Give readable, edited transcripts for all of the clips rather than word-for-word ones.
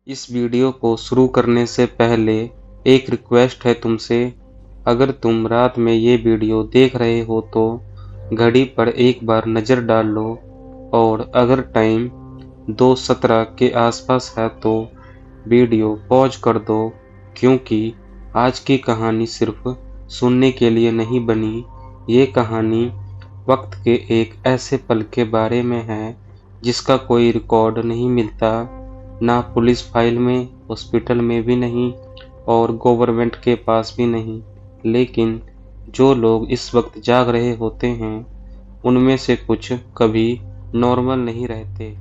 इस वीडियो को शुरू करने से पहले एक रिक्वेस्ट है तुमसे। अगर तुम रात में ये वीडियो देख रहे हो तो घड़ी पर एक बार नज़र डाल लो और अगर टाइम 2:17 के आसपास है तो वीडियो पॉज कर दो, क्योंकि आज की कहानी सिर्फ सुनने के लिए नहीं बनी। ये कहानी वक्त के एक ऐसे पल के बारे में है जिसका कोई रिकॉर्ड नहीं मिलता, ना पुलिस फाइल में, हॉस्पिटल में भी नहीं और गवर्नमेंट के पास भी नहीं। लेकिन जो लोग इस वक्त जाग रहे होते हैं उनमें से कुछ कभी नॉर्मल नहीं रहते।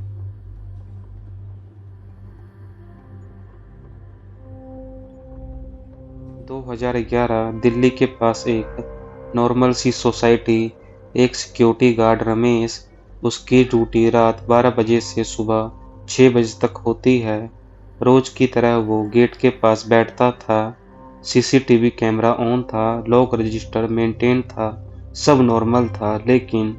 2011 दिल्ली के पास एक नॉर्मल सी सोसाइटी। एक सिक्योरिटी गार्ड रमेश, उसकी ड्यूटी रात 12 बजे से सुबह 6 बजे तक होती है। रोज की तरह वो गेट के पास बैठता था। सीसीटीवी कैमरा ऑन था, लॉक रजिस्टर मेंटेन था, सब नॉर्मल था। लेकिन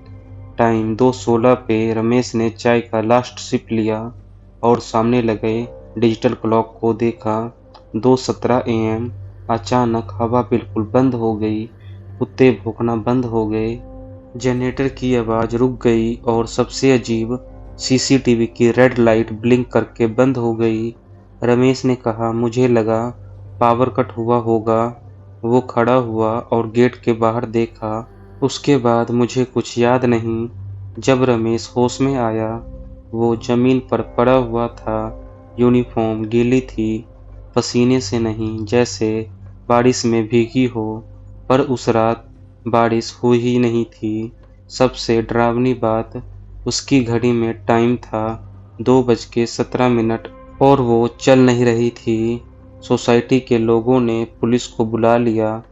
टाइम 2:16 पे रमेश ने चाय का लास्ट सिप लिया और सामने लगे डिजिटल क्लॉक को देखा। 2:17 AM। अचानक हवा बिल्कुल बंद हो गई, कुत्ते भौंकना बंद हो गए, जनरेटर की आवाज रुक गई और सबसे अजीब, सीसीटीवी की रेड लाइट ब्लिंक करके बंद हो गई। रमेश ने कहा, मुझे लगा पावर कट हुआ होगा। वो खड़ा हुआ और गेट के बाहर देखा। उसके बाद मुझे कुछ याद नहीं। जब रमेश होश में आया, वो जमीन पर पड़ा हुआ था। यूनिफॉर्म गीली थी, पसीने से नहीं, जैसे बारिश में भीगी हो। पर उस रात बारिश हुई ही नहीं थी। सबसे डरावनी बात, उसकी घड़ी में टाइम था 2:17 और वो चल नहीं रही थी। सोसाइटी के लोगों ने पुलिस को बुला लिया।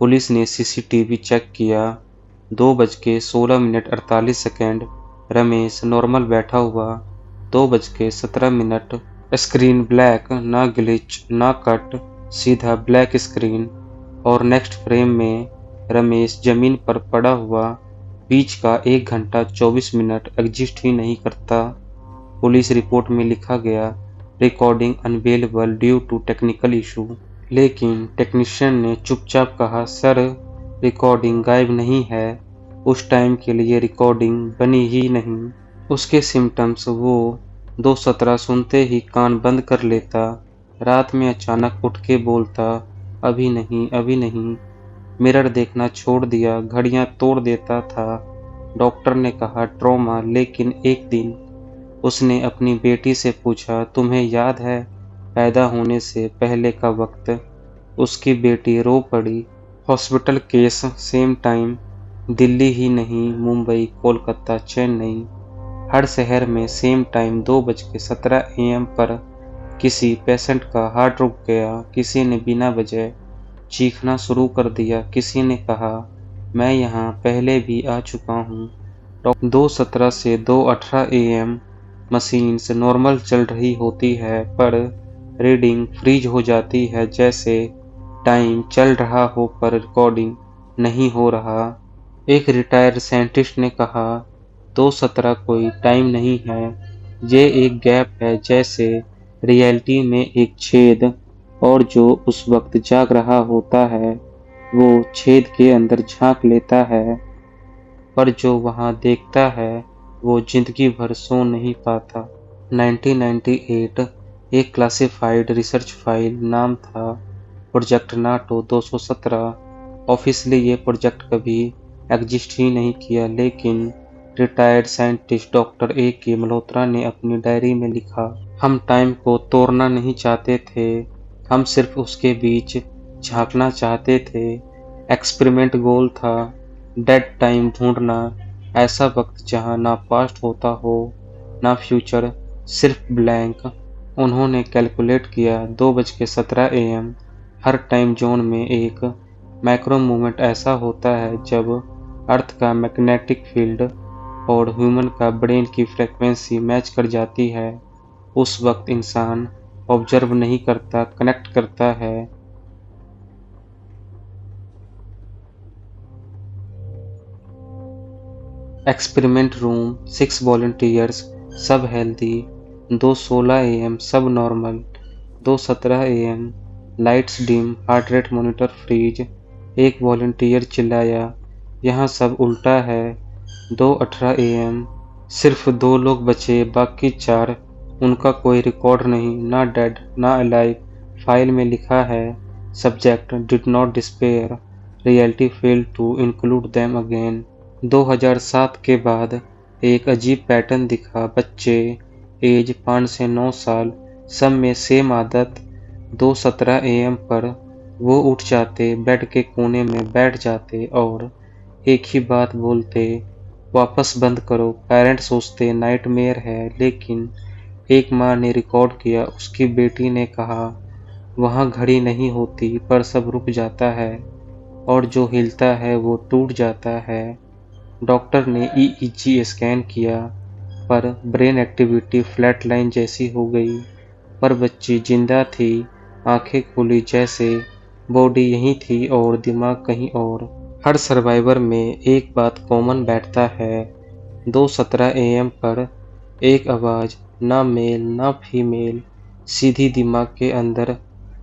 पुलिस ने सीसीटीवी चेक किया। 2:16 रमेश नॉर्मल बैठा हुआ। 2:17 स्क्रीन ब्लैक, ना ग्लिच ना कट, सीधा ब्लैक स्क्रीन। और नेक्स्ट फ्रेम में रमेश जमीन पर पड़ा हुआ। बीच का 1 घंटा 24 मिनट एग्जिस्ट ही नहीं करता। पुलिस रिपोर्ट में लिखा गया, recording unavailable due to technical issue. लेकिन टेक्नीशियन ने चुपचाप कहा, सर रिकॉर्डिंग गायब नहीं है, उस टाइम के लिए रिकॉर्डिंग बनी ही नहीं। उसके सिम्टम्स, वो 2:17 सुनते ही कान बंद कर लेता, रात में अचानक उठ के बोलता, अभी नहीं अभी नहीं। मिरर देखना छोड़ दिया, घड़ियां तोड़ देता था। डॉक्टर ने कहा ट्रॉमा। लेकिन एक दिन उसने अपनी बेटी से पूछा, तुम्हें याद है पैदा होने से पहले का वक्त? उसकी बेटी रो पड़ी। Hospital case same time, Delhi ही नहीं, मुंबई, कोलकाता, चेन्नई, हर शहर में सेम टाइम 2:17 AM पर किसी पेशेंट का हार्ट रुक गया, किसी ने बिना वजह चीखना शुरू कर दिया, किसी ने कहा मैं यहाँ पहले भी आ चुका हूँ। 2:17 से 2:18 AM मशीन्स नॉर्मल चल रही होती है, पर रीडिंग फ्रीज हो जाती है, जैसे टाइम चल रहा हो पर रिकॉर्डिंग नहीं हो रहा। एक रिटायर्ड साइंटिस्ट ने कहा, 2:17 कोई टाइम नहीं है, ये एक गैप है, जैसे रियलिटी में एक छेद, और जो उस वक्त जाग रहा होता है वो छेद के अंदर झांक लेता है, पर जो वहां देखता है वो जिंदगी भर सो नहीं पाता। 1998 एक क्लासिफाइड रिसर्च फाइल, नाम था प्रोजेक्ट नाटो 217। ऑफिशियली ये प्रोजेक्ट कभी एग्जिस्ट ही नहीं किया, लेकिन retired scientist doctor A.K. Malhotra ने अपनी डायरी में लिखा, हम टाइम को तोड़ना नहीं चाहते थे, हम सिर्फ उसके बीच झांकना चाहते थे। एक्सपेरिमेंट गोल था डेड टाइम ढूंढना, ऐसा वक्त जहां ना पास्ट होता हो ना फ्यूचर, सिर्फ ब्लैंक। उन्होंने कैलकुलेट किया 2:17 AM हर टाइम जोन में एक मैक्रो मूवमेंट ऐसा होता है जब अर्थ का मैग्नेटिक फील्ड और ह्यूमन का ब्रेन की फ्रीक्वेंसी मैच कर जाती है। उस वक्त इंसान ऑब्जर्व नहीं करता, कनेक्ट करता है। एक्सपेरिमेंट रूम, 6 वॉलंटियर्स, सब हेल्दी। 2:16 AM सब normal. 2:17 AM, lights dim, heart rate monitor freeze. एक वॉलंटियर चिल्लाया, यहाँ सब उल्टा है। 2:18 AM, सिर्फ 2 लोग बचे, बाकी 4, उनका कोई रिकॉर्ड नहीं, ना डेड ना अलाइव। फाइल में लिखा है, subject did not despair, reality failed to include them again. 2007 के बाद एक अजीब पैटर्न दिखा। बच्चे एज 5 से 9 साल, सब में सेम आदत। 2:17 AM पर वो उठ जाते, बेड के कोने में बैठ जाते और एक ही बात बोलते, वापस बंद करो। पेरेंट्स सोचते नाइटमेयर है, लेकिन एक माँ ने रिकॉर्ड किया, उसकी बेटी ने कहा, वहाँ घड़ी नहीं होती पर सब रुक जाता है और जो हिलता है वो टूट जाता है। डॉक्टर ने EEG स्कैन किया पर ब्रेन एक्टिविटी फ्लैटलाइन जैसी हो गई, पर बच्ची जिंदा थी, आंखें खुली जैसे बॉडी यहीं थी और दिमाग कहीं और। हर सर्वाइवर में एक बात कॉमन बैठता है। 2:17 AM पर एक आवाज, ना मेल ना फीमेल, सीधी दिमाग के अंदर,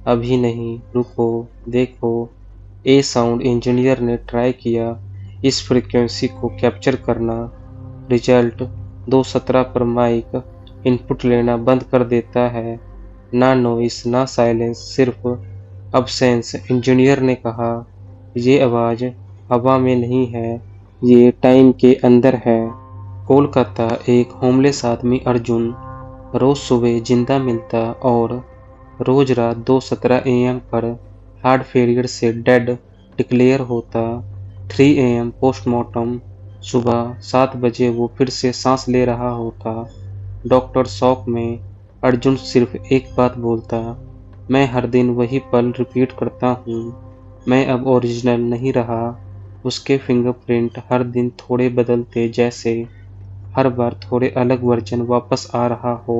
अभी नहीं, रुको, देखो। ए साउंड इंजीनियर ने ट्राई किया इस फ्रीक्वेंसी को कैप्चर करना। रिजल्ट 2:17 पर माइक इनपुट लेना बंद कर देता है, ना नॉइस ना साइलेंस, सिर्फ अब्सेंस। इंजीनियर ने कहा, ये आवाज हवा में नहीं है, ये टाइम के अंदर है। कोलकाता, एक होमलेस आदमी अर्जुन रोज सुबह जिंदा मिलता और रोज रात 2:17 AM पर हार्ट फेलियर से डेड डिक्लेयर होता। 3 AM पोस्टमार्टम, सुबह 7 बजे वो फिर से सांस ले रहा होता। डॉक्टर शॉक में। अर्जुन सिर्फ एक बात बोलता, मैं हर दिन वही पल रिपीट करता हूँ, मैं अब ओरिजिनल नहीं रहा। उसके फिंगरप्रिंट हर दिन थोड़े बदलते, जैसे हर बार थोड़े अलग वर्जन वापस आ रहा हो।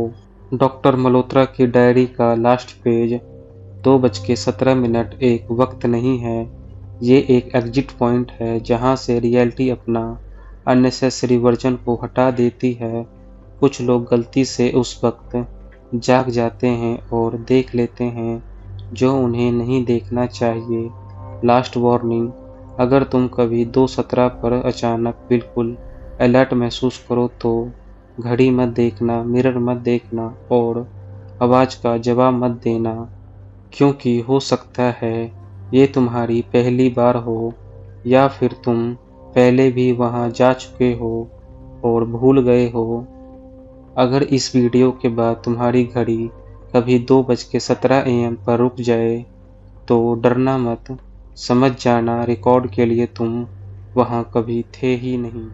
डॉक्टर मल्होत्रा की डायरी का लास्ट पेज। 2:17 एक वक्त नहीं है, ये एक एग्जिट पॉइंट है जहाँ से रियलिटी अपना अननेसेसरी वर्जन को हटा देती है। कुछ लोग गलती से उस वक्त जाग जाते हैं और देख लेते हैं जो उन्हें नहीं देखना चाहिए। लास्ट वार्निंग, अगर तुम कभी 2:17 पर अचानक बिल्कुल अलर्ट महसूस करो तो घड़ी मत देखना, मिरर मत देखना और आवाज का जवाब मत देना, क्योंकि हो सकता है ये तुम्हारी पहली बार हो या फिर तुम पहले भी वहां जा चुके हो और भूल गए हो। अगर इस वीडियो के बाद तुम्हारी घड़ी कभी 2:17 AM पर रुक जाए तो डरना मत, समझ जाना रिकॉर्ड के लिए तुम वहां कभी थे ही नहीं।